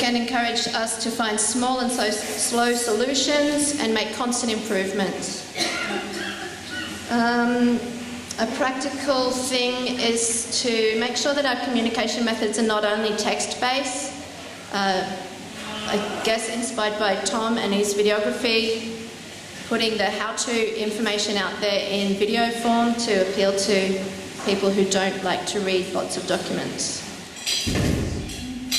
ThinkTank encouraged us to find small and slow solutions and make constant improvements. A practical thing is to make sure that our communication methods are not only text-based. I guess inspired by Tom and his videography, putting the how-to information out there in video form to appeal to people who don't like to read lots of documents.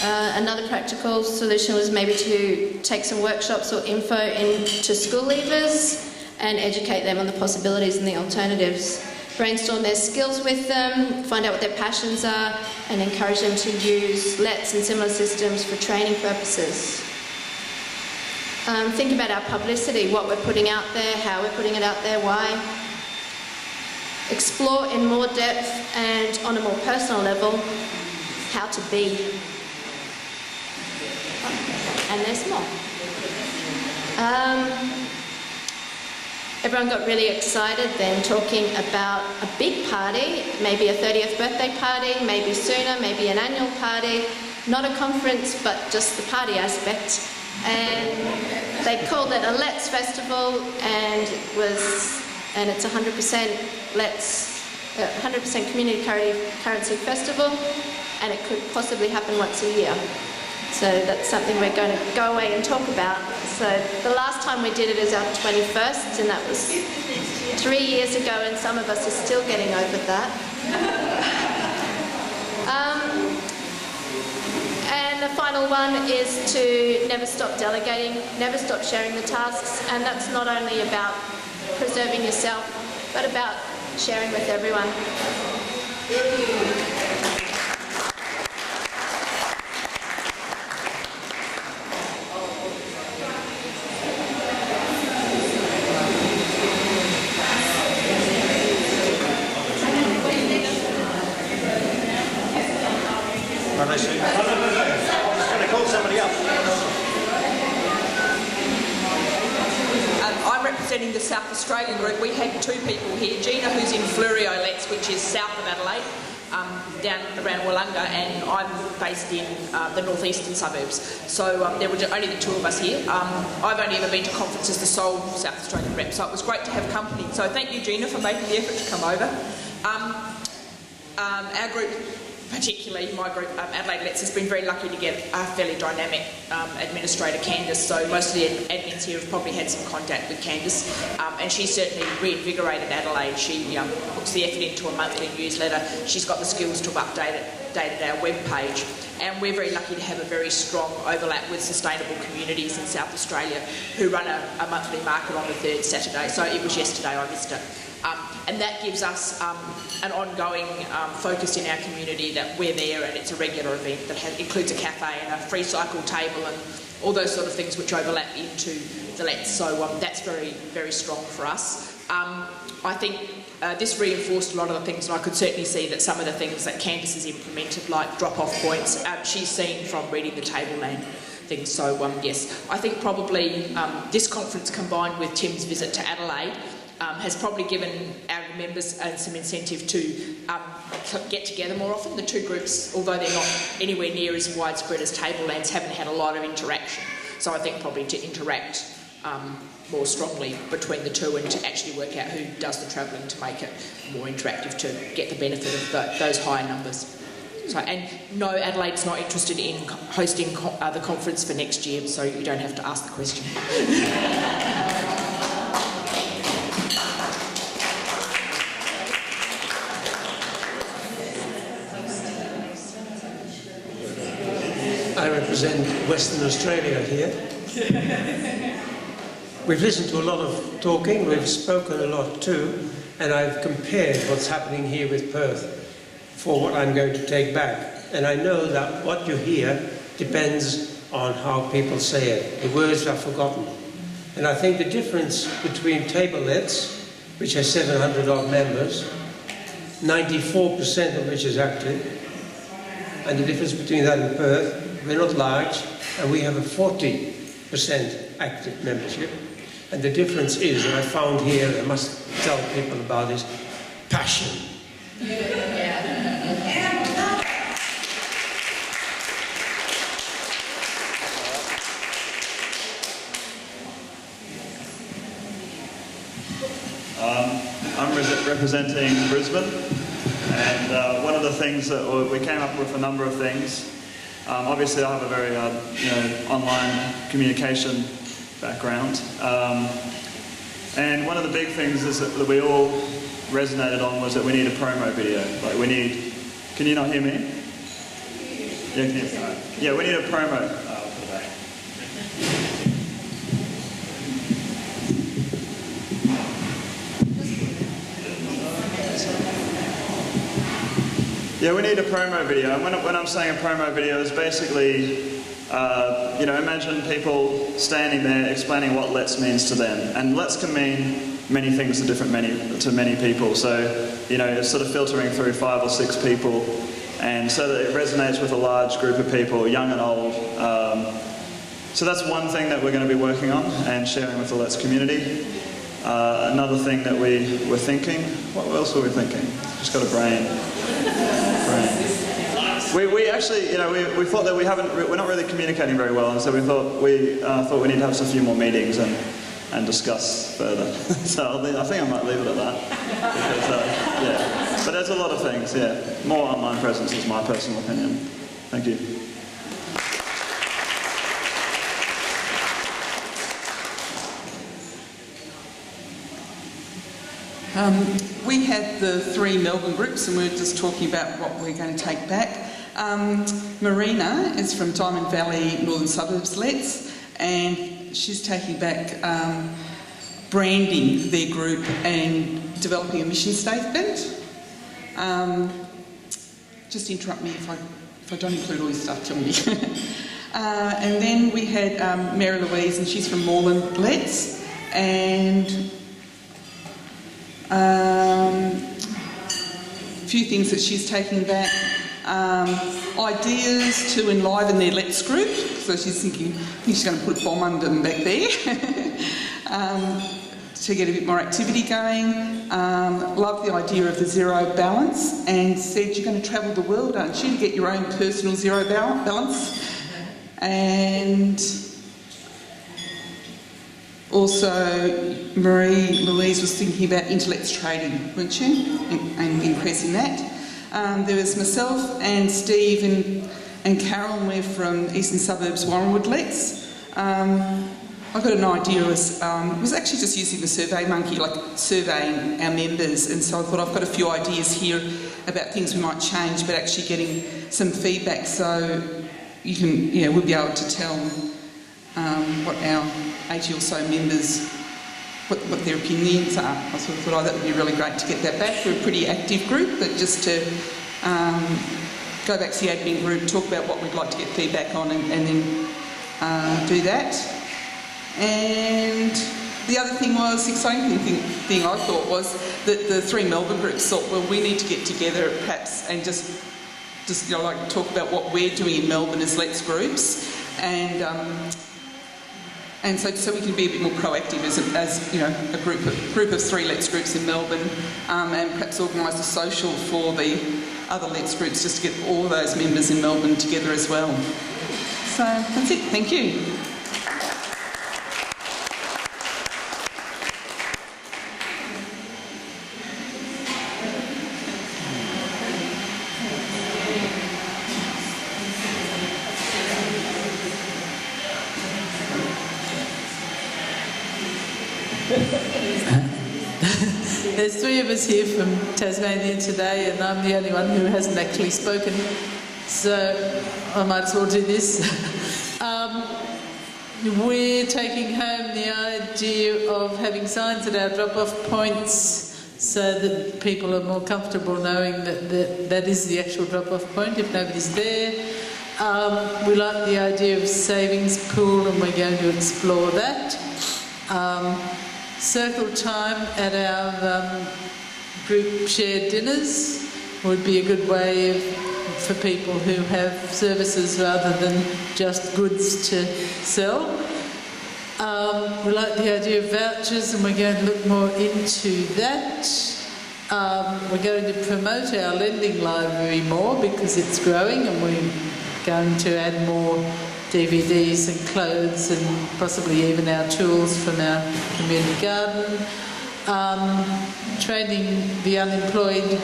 Another practical solution was maybe to take some workshops or info into school leavers and educate them on the possibilities and the alternatives. Brainstorm their skills with them, find out what their passions are, and encourage them to use LETs and similar systems for training purposes. Think about our publicity, what we're putting out there, how we're putting it out there, why. Explore in more depth and on a more personal level how to be. And there's more. Everyone got really excited then talking about a big party, maybe a 30th birthday party, maybe sooner, maybe an annual party, not a conference but just the party aspect. And they called it a Let's Festival, and it's 100% Let's, 100% community currency festival, and it could possibly happen once a year. So that's something we're going to go away and talk about. So the last time we did it is our 21st, and that was 3 years ago, and some of us are still getting over that. And the final one is to never stop delegating, never stop sharing the tasks, and that's not only about preserving yourself, but about sharing with everyone. I'm representing the South Australian group. We had two people here, Gina, who's in Fleuriolets, which is south of Adelaide, down around Wollonga, and I'm based in the northeastern suburbs. So there were only the two of us here. I've only ever been to conferences, the sole South Australian rep, so it was great to have company. So thank you, Gina, for making the effort to come over. Our group, particularly my group, Adelaide Let's, has been very lucky to get a fairly dynamic administrator, Candice, so most of the admins here have probably had some contact with Candice, and she's certainly reinvigorated Adelaide. She puts the effort into a monthly newsletter. She's got the skills to have updated our web page, and we're very lucky to have a very strong overlap with Sustainable Communities in South Australia, who run a monthly market on the third Saturday. So it was yesterday, I missed it. And that gives us an ongoing focus in our community that we're there, and it's a regular event that includes a cafe and a free cycle table and all those sort of things which overlap into the Let's. So that's very, very strong for us. I think this reinforced a lot of the things, and I could certainly see that some of the things that Candice has implemented, like drop-off points, she's seen from reading the Tableland things. So yes, I think probably this conference combined with Tim's visit to Adelaide has probably given our members some incentive to get together more often. The two groups, although they're not anywhere near as widespread as Tablelands, haven't had a lot of interaction. So I think probably to interact more strongly between the two and to actually work out who does the travelling to make it more interactive to get the benefit of those higher numbers. So, and no, Adelaide's not interested in hosting the conference for next year, so you don't have to ask the question. I represent Western Australia here. We've listened to a lot of talking, we've spoken a lot too, and I've compared what's happening here with Perth for what I'm going to take back. And I know that what you hear depends on how people say it. The words are forgotten. And I think the difference between Tablelets, which has 700 odd members, 94% of which is active, and the difference between that and Perth, we're not large, and we have a 40% active membership. And the difference is, and I found here, I must tell people about this, passion. representing Brisbane, and one of the things that we came up with a number of things. Obviously, I have a very online communication background, and one of the big things is that we all resonated on was that we need a promo video. Like we need. Can you not hear me? Yeah, can you hear me? Yeah, we need a promo for that. Yeah, we need a promo video. And when I'm saying a promo video, is basically, imagine people standing there explaining what Let's means to them. And Let's can mean many things to many people. So, it's sort of filtering through 5 or 6 people, and so that it resonates with a large group of people, young and old. So that's one thing that we're going to be working on and sharing with the Let's community. Another thing that we were thinking, what else were we thinking? Just got a brain. We actually, we thought that we're not really communicating very well, and so we thought we need to have a few more meetings and discuss further. So I think I might leave it at that. Because, but there's a lot of things, More online presence is my personal opinion. Thank you. We had the 3 Melbourne groups, and we were just talking about what we're going to take back. Marina is from Diamond Valley, Northern Suburbs Let's, and she's taking back branding their group and developing a mission statement. Just interrupt me if I don't include all this stuff, tell me. And then we had Mary Louise, and she's from Moreland Let's, and a few things that she's taking back. Ideas to enliven their Let's group. So she's thinking, I think she's going to put a bomb under them back there to get a bit more activity going. Love the idea of the zero balance, and said you're going to travel the world, aren't you, to get your own personal zero balance. And also, Marie Louise was thinking about intellects trading, weren't you? And increasing that. There was myself and Steve and Carol, and we're from Eastern Suburbs, Warrenwood Let's. I got an idea, it was actually just using the Survey Monkey, like surveying our members, and so I thought I've got a few ideas here about things we might change, but actually getting some feedback so you can, we'll be able to tell what our 80 or so members, what their opinions are. I sort of thought, that would be really great to get that back. We're a pretty active group, but just to go back to the admin group, talk about what we'd like to get feedback on, and then do that. And the other thing was, the exciting thing I thought was that the 3 Melbourne groups thought, well, we need to get together perhaps and just talk about what we're doing in Melbourne as Let's groups, and so we can be a bit more proactive as a group of 3 Let's groups in Melbourne, and perhaps organise a social for the other Let's groups just to get all of those members in Melbourne together as well. So that's it. Thank you. There's 3 of us here from Tasmania today, and I'm the only one who hasn't actually spoken, so I might as well do this. We're taking home the idea of having signs at our drop-off points so that people are more comfortable knowing that is the actual drop-off point if nobody's there. We like the idea of savings pool, and we're going to explore that. Circle time at our group shared dinners would be a good way for people who have services rather than just goods to sell. We like the idea of vouchers, and we're going to look more into that. We're going to promote our lending library more because it's growing, and we're going to add more DVDs and clothes and possibly even our tools from our community garden. training the unemployed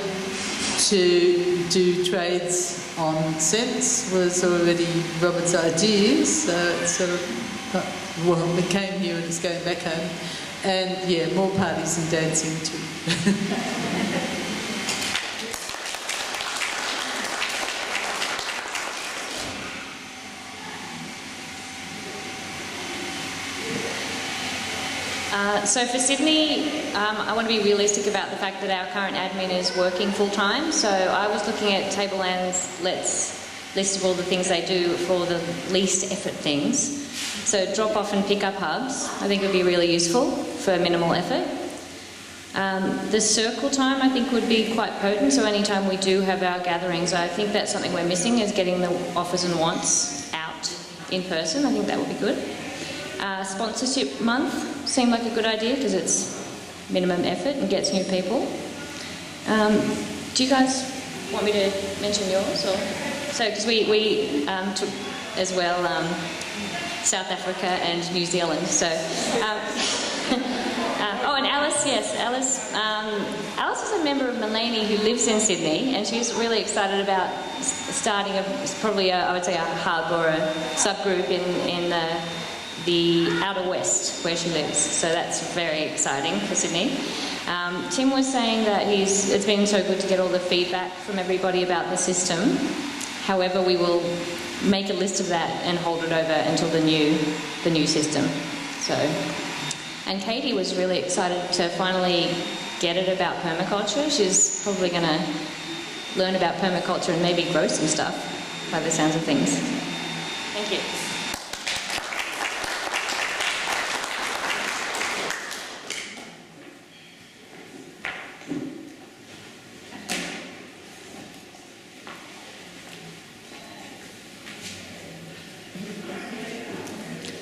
to do trades on cents was already Robert's idea, so it's sort of, well, it came here and it's going back home. And yeah, more parties and dancing too. So for Sydney, I want to be realistic about the fact that our current admin is working full-time. So I was looking at Table Ann's list of all the things they do for the least effort things. So drop-off and pick-up hubs, I think would be really useful for minimal effort. The circle time, I think, would be quite potent. So anytime we do have our gatherings, I think that's something we're missing, is getting the offers and wants out in person. I think that would be good. Sponsorship month seemed like a good idea because it's minimum effort and gets new people. Do you guys want me to mention yours? Or so, because we took as well South Africa and New Zealand. So, oh, and Alice, yes, Alice. Alice is a member of Mulaney who lives in Sydney, and she's really excited about starting I would say a hub or a subgroup in the outer west where she lives. So that's very exciting for Sydney. Tim was saying that it's been so good to get all the feedback from everybody about the system. However, we will make a list of that and hold it over until the new system. So, and Katie was really excited to finally get it about permaculture. She's probably going to learn about permaculture and maybe grow some stuff by the sounds of things. Thank you.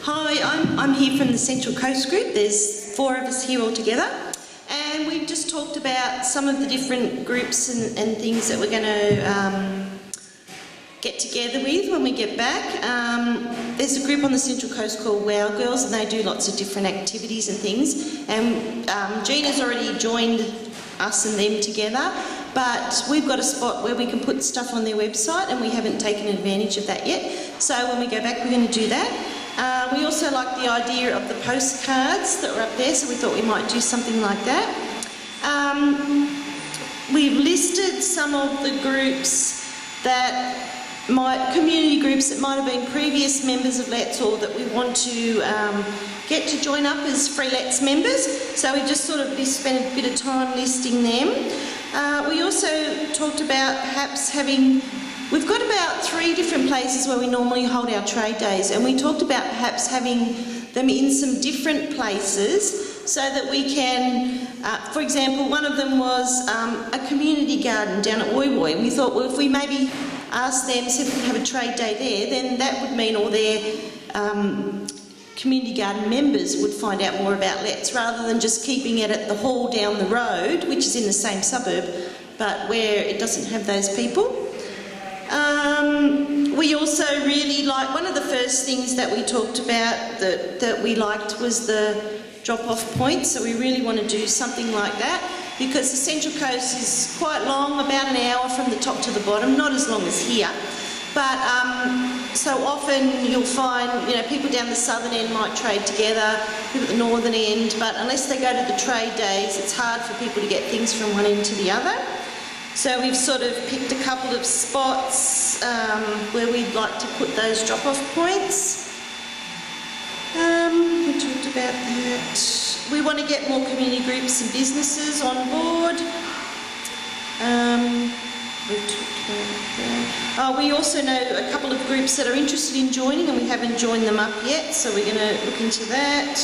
Hi, I'm here from the Central Coast Group. There's 4 of us here all together, and we've just talked about some of the different groups and things that we're going to get together with when we get back. There's a group on the Central Coast called Wow Girls, and they do lots of different activities and things. And Gina's already joined us and them together, but we've got a spot where we can put stuff on their website, and we haven't taken advantage of that yet. So when we go back, we're going to do that. We also like the idea of the postcards that were up there, so we thought we might do something like that. We've listed some of the groups community groups that might have been previous members of Let's, or that we want to get to join up as free Let's members. So we just sort of spent a bit of time listing them. We also talked about perhaps we've got about 3 different places where we normally hold our trade days, and we talked about perhaps having them in some different places so that we can, for example, one of them was a community garden down at Woy Woy, and we thought, well, if we maybe asked them, see if we can have a trade day there, then that would mean all their community garden members would find out more about Let's, rather than just keeping it at the hall down the road, which is in the same suburb, but where it doesn't have those people. We also really like, one of the first things that we talked about that we liked was the drop-off point, so we really want to do something like that, because the Central Coast is quite long, about an hour from the top to the bottom, not as long as here, but so often you'll find, people down the southern end might trade together, people at the northern end, but unless they go to the trade days, it's hard for people to get things from one end to the other. So we've sort of picked a couple of spots where we'd like to put those drop-off points. We talked about that. We want to get more community groups and businesses on board. We talked about that. We also know a couple of groups that are interested in joining, and we haven't joined them up yet, so we're going to look into that.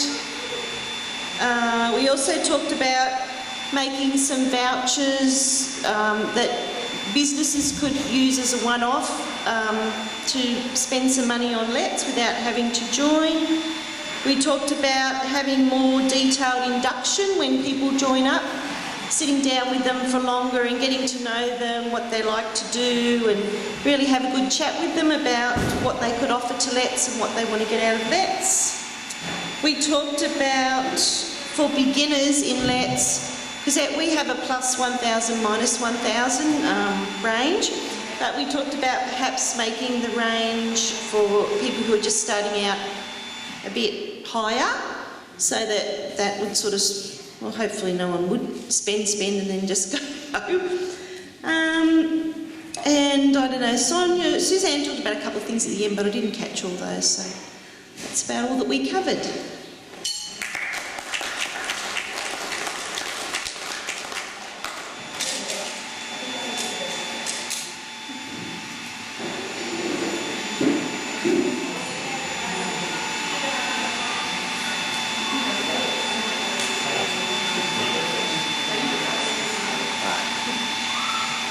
We also talked about making some vouchers that businesses could use as a one-off to spend some money on Let's without having to join. We talked about having more detailed induction when people join up, sitting down with them for longer and getting to know them, what they like to do, and really have a good chat with them about what they could offer to Let's and what they want to get out of Let's. We talked about for beginners in Let's, because we have a plus 1,000, minus 1,000 range, but we talked about perhaps making the range for people who are just starting out a bit higher, so that would sort of, well, hopefully no one would spend and then just go. And I don't know, Suzanne talked about a couple of things at the end, but I didn't catch all those, so that's about all that we covered.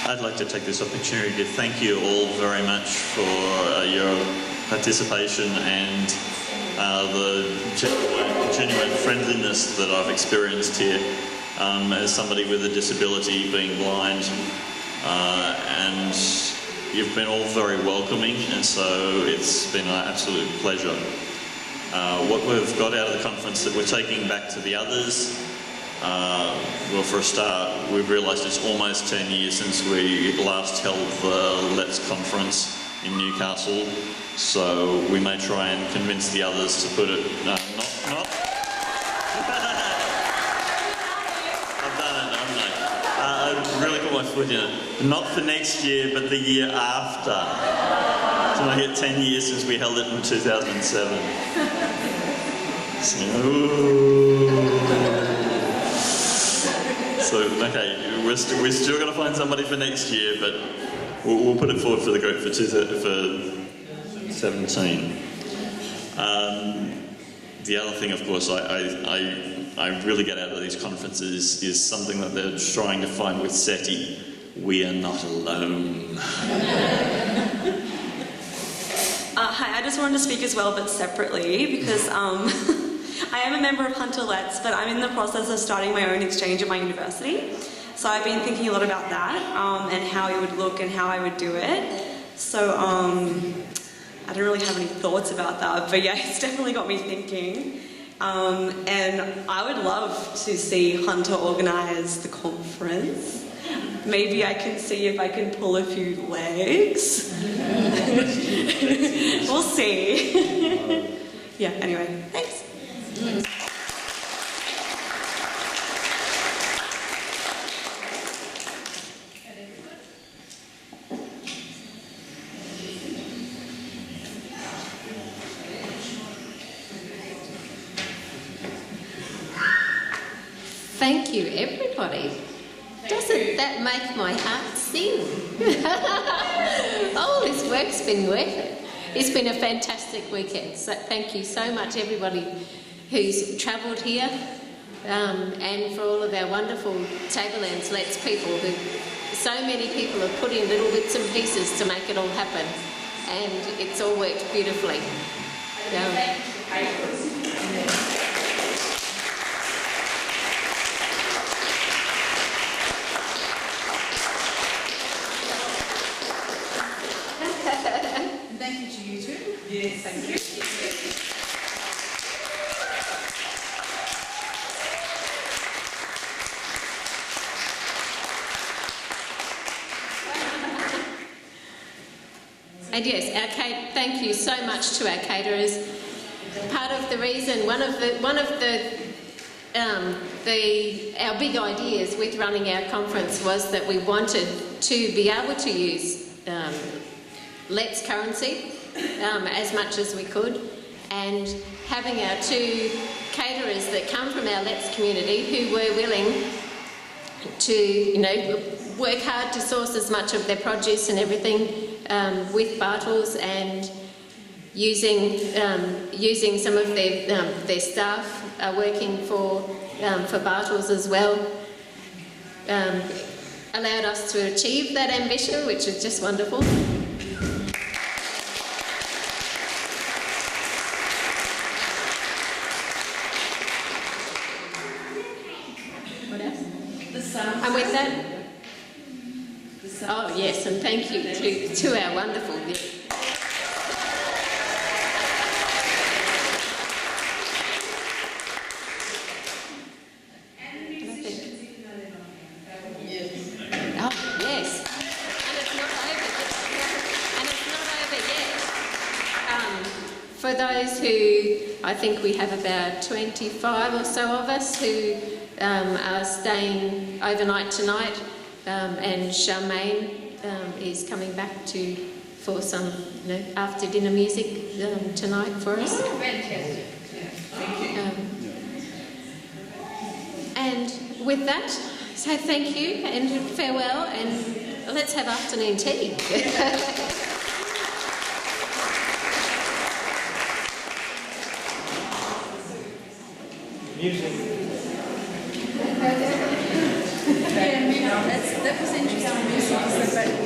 I'd like to take this opportunity to thank you all very much for your participation and the genuine friendliness that I've experienced here as somebody with a disability, being blind, and you've been all very welcoming, and so it's been an absolute pleasure. What we've got out of the conference that we're taking back to the others, well, for a start, we've realised it's almost 10 years since we last held the Let's conference in Newcastle, so we may try and convince the others to put it... No, not... I've done it, haven't I? I've really put my foot in it. Not for next year, but the year after. So I hit 10 years since we held it in 2007. So, okay, we're still going to find somebody for next year, but we'll put it forward for the group for 17. The other thing, of course, I really get out of these conferences is something that they're trying to find with SETI. We are not alone. Hi, I just wanted to speak as well, but separately, because I am a member of Hunter Let's, but I'm in the process of starting my own exchange at my university. So I've been thinking a lot about that and how it would look and how I would do it. So I don't really have any thoughts about that, but yeah, it's definitely got me thinking. And I would love to see Hunter organise the conference. Maybe I can see if I can pull a few legs. We'll see. Yeah, anyway, thanks. Thank you, everybody. Doesn't that make my heart sing? Oh, this work's been worth it. It's been a fantastic weekend. So thank you so much, everybody who's travelled here, and for all of our wonderful Tablelands Let's people who, so many people have put in little bits and pieces to make it all happen, and it's all worked beautifully. Thank you to you too. Yes, thank you. And yes, thank you so much to our caterers. Part of the reason, one of our big ideas with running our conference was that we wanted to be able to use Let's currency as much as we could, and having our two caterers that come from our Let's community who were willing to, work hard to source as much of their produce and everything with Bartles, and using some of their staff are working for Bartles as well, allowed us to achieve that ambition, which is just wonderful. What else? And with that, oh yes, and thank you to our wonderful. for those who, I think we have about 25 or so of us who are staying overnight tonight, and Charmaine is coming back for some after dinner music tonight for us. Fantastic. Thank you. And with that, so thank you and farewell, and let's have afternoon tea. Music. That was interesting music.